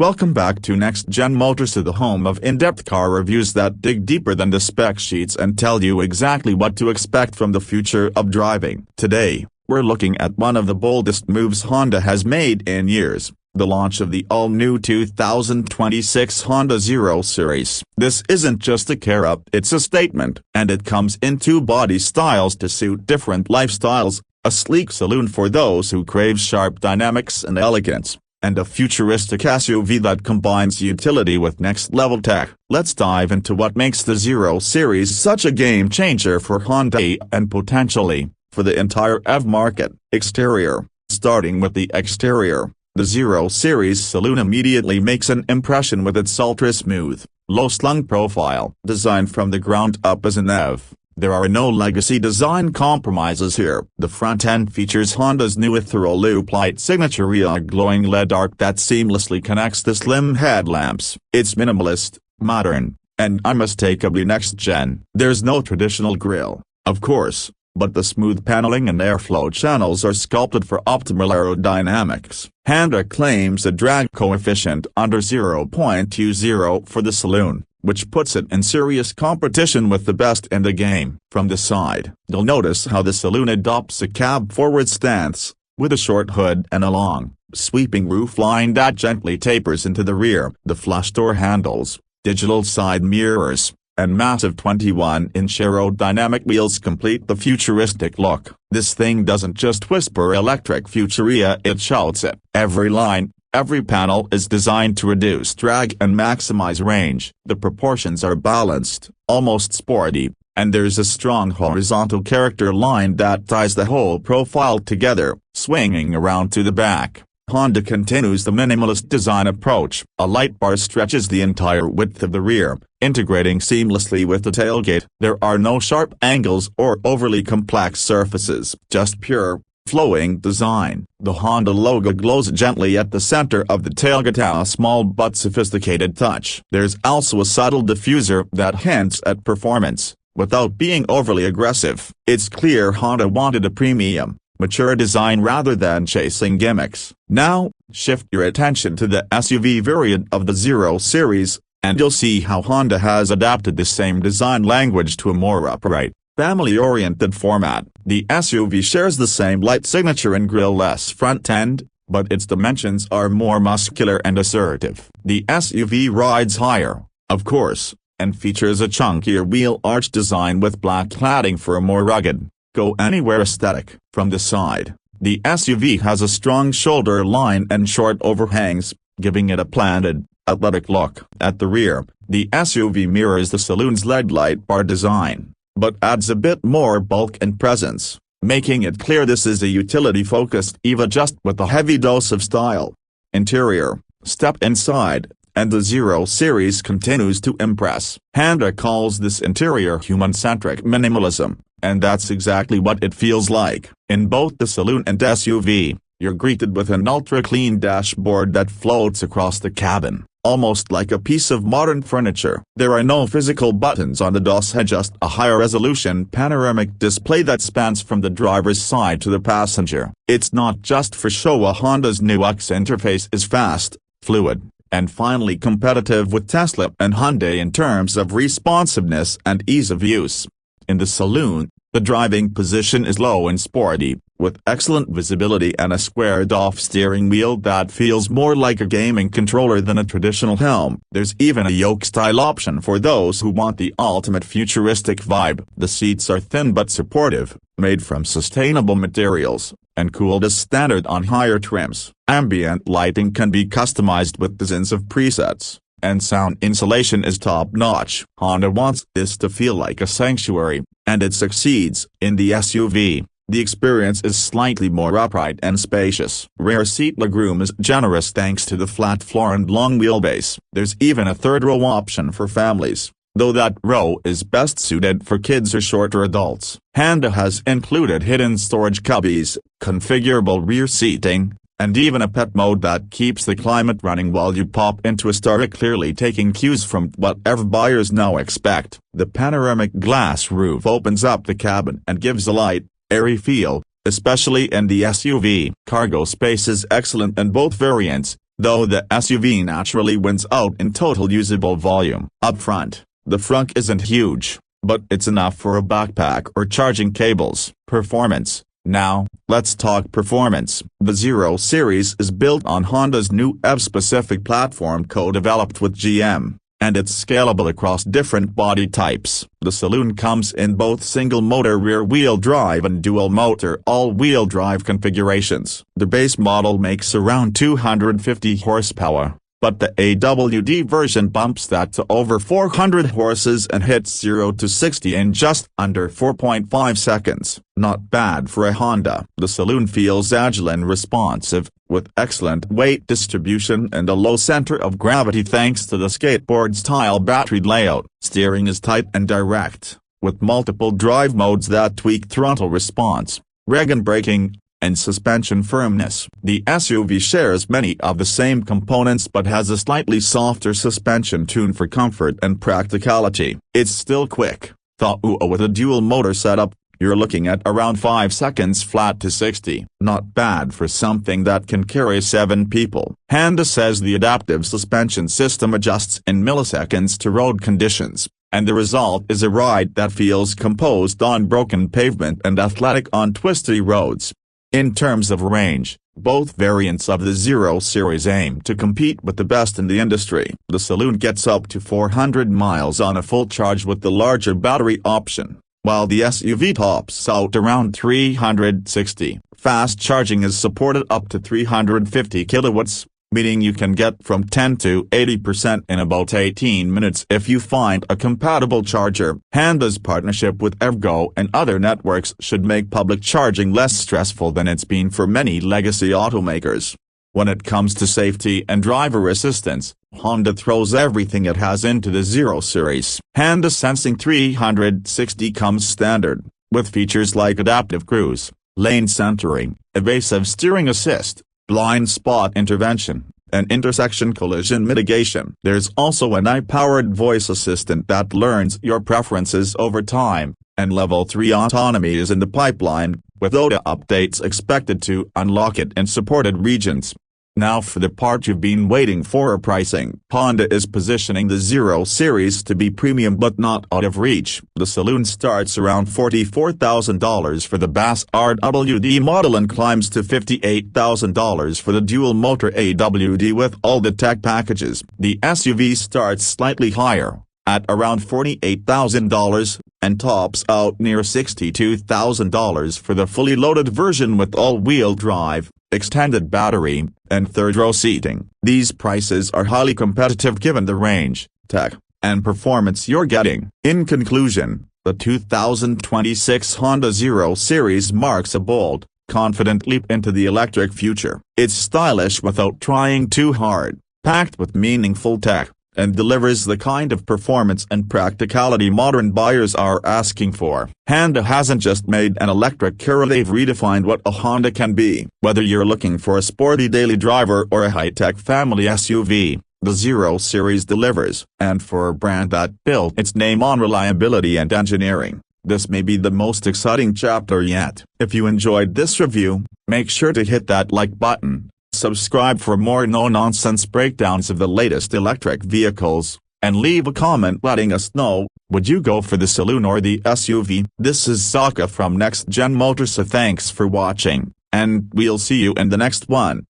Welcome back to Next Gen Motors, to the home of in-depth car reviews that dig deeper than the spec sheets and tell you exactly what to expect from the future of driving. Today, we're looking at one of the boldest moves Honda has made in years, the launch of the all-new 2026 Honda 0 Series. This isn't just a care-up, it's a statement, and it comes in two body styles to suit different lifestyles: a sleek saloon for those who crave sharp dynamics and elegance, and a futuristic SUV that combines utility with next-level tech. Let's dive into what makes the 0 Series such a game-changer for Hyundai and potentially for the entire EV market. Exterior. Starting with the exterior, the 0 Series saloon immediately makes an impression with its ultra-smooth, low-slung profile. Designed from the ground up as an EV, there are no legacy design compromises here. The front end features Honda's new ethereal loop light signature, a glowing LED arc that seamlessly connects the slim headlamps. It's minimalist, modern, and unmistakably next gen. There's no traditional grille, of course, but the smooth paneling and airflow channels are sculpted for optimal aerodynamics. Honda claims a drag coefficient under 0.20 for the saloon, which puts it in serious competition with the best in the game. From the side, you'll notice how the saloon adopts a cab-forward stance, with a short hood and a long, sweeping roofline that gently tapers into the rear. The flush door handles, digital side mirrors, and massive 21-inch aerodynamic wheels complete the futuristic look. This thing doesn't just whisper electric futuria, it shouts it. Every line, every panel is designed to reduce drag and maximize range. The proportions are balanced, almost sporty, and there's a strong horizontal character line that ties the whole profile together. Swinging around to the back, Honda continues the minimalist design approach. A light bar stretches the entire width of the rear, integrating seamlessly with the tailgate. There are no sharp angles or overly complex surfaces, just pure, flowing design. The Honda logo glows gently at the center of the tailgate, a small but sophisticated touch. There's also a subtle diffuser that hints at performance, without being overly aggressive. It's clear Honda wanted a premium, mature design rather than chasing gimmicks. Now, shift your attention to the SUV variant of the 0 Series, and you'll see how Honda has adapted the same design language to a more upright, family-oriented format. The SUV shares the same light signature and grille-less front end, but its dimensions are more muscular and assertive. The SUV rides higher, of course, and features a chunkier wheel arch design with black cladding for a more rugged, go-anywhere aesthetic. From the side, the SUV has a strong shoulder line and short overhangs, giving it a planted, athletic look. At the rear, the SUV mirrors the saloon's LED light bar design, but adds a bit more bulk and presence, making it clear this is a utility-focused EV just with a heavy dose of style. Interior. Step inside, and the 0 Series continues to impress. Honda calls this interior human-centric minimalism, and that's exactly what it feels like. In both the saloon and SUV, you're greeted with an ultra-clean dashboard that floats across the cabin, almost like a piece of modern furniture. There are no physical buttons on the DOS head, just a higher-resolution panoramic display that spans from the driver's side to the passenger. It's not just for show. Honda's new UX interface is fast, fluid, and finally competitive with Tesla and Hyundai in terms of responsiveness and ease of use. In the saloon, the driving position is low and sporty, with excellent visibility and a squared-off steering wheel that feels more like a gaming controller than a traditional helm. There's even a yoke-style option for those who want the ultimate futuristic vibe. The seats are thin but supportive, made from sustainable materials, and cooled as standard on higher trims. Ambient lighting can be customized with dozens of presets, and sound insulation is top-notch. Honda wants this to feel like a sanctuary, and it succeeds. In the SUV, the experience is slightly more upright and spacious. Rear seat legroom is generous thanks to the flat floor and long wheelbase. There's even a third row option for families, though that row is best suited for kids or shorter adults. Honda has included hidden storage cubbies, configurable rear seating, and even a pet mode that keeps the climate running while you pop into a starter, clearly taking cues from whatever buyers now expect. The panoramic glass roof opens up the cabin and gives a light, airy feel, especially in the SUV. Cargo space is excellent in both variants, though the SUV naturally wins out in total usable volume. Up front, the frunk isn't huge, but it's enough for a backpack or charging cables. Performance. Now, let's talk performance. The Zero Series is built on Honda's new EV-specific platform co-developed with GM, and it's scalable across different body types. The Saloon comes in both single-motor rear-wheel drive and dual-motor all-wheel drive configurations. The base model makes around 250 horsepower, but the AWD version bumps that to over 400 horses and hits 0 to 60 in just under 4.5 seconds. Not bad for a Honda. The Saloon feels agile and responsive, with excellent weight distribution and a low center of gravity thanks to the skateboard-style battery layout. Steering is tight and direct, with multiple drive modes that tweak throttle response, reg and braking, and suspension firmness. The SUV shares many of the same components but has a slightly softer suspension tune for comfort and practicality. It's still quick, though with a dual-motor setup, you're looking at around 5 seconds flat to 60. Not bad for something that can carry 7 people. Honda says the adaptive suspension system adjusts in milliseconds to road conditions, and the result is a ride that feels composed on broken pavement and athletic on twisty roads. In terms of range, both variants of the Zero Series aim to compete with the best in the industry. The Saloon gets up to 400 miles on a full charge with the larger battery option, while the SUV tops out around 360. Fast charging is supported up to 350 kilowatts, meaning you can get from 10 to 80% in about 18 minutes if you find a compatible charger. Honda's partnership with EVgo and other networks should make public charging less stressful than it's been for many legacy automakers. When it comes to safety and driver assistance, Honda throws everything it has into the Zero Series. Honda Sensing 360 comes standard, with features like adaptive cruise, lane centering, evasive steering assist, blind spot intervention, and intersection collision mitigation. There's also an AI-powered voice assistant that learns your preferences over time, and Level 3 autonomy is in the pipeline, with OTA updates expected to unlock it in supported regions. Now for the part you've been waiting for: pricing. Honda is positioning the Zero Series to be premium but not out of reach. The Saloon starts around $44,000 for the base RWD model and climbs to $58,000 for the dual-motor AWD with all the tech packages. The SUV starts slightly higher, at around $48,000, and tops out near $62,000 for the fully loaded version with all-wheel drive, extended battery, and third-row seating. These prices are highly competitive given the range, tech, and performance you're getting. In conclusion, the 2026 Honda Zero Series marks a bold, confident leap into the electric future. It's stylish without trying too hard, packed with meaningful tech, and delivers the kind of performance and practicality modern buyers are asking for. Honda hasn't just made an electric car, they've redefined what a Honda can be. Whether you're looking for a sporty daily driver or a high-tech family SUV, the Zero Series delivers. And for a brand that built its name on reliability and engineering, this may be the most exciting chapter yet. If you enjoyed this review, make sure to hit that like button, subscribe for more no-nonsense breakdowns of the latest electric vehicles, and leave a comment letting us know, would you go for the Saloon or the SUV? This is Saka from Next Gen Motors, so thanks for watching, and we'll see you in the next one.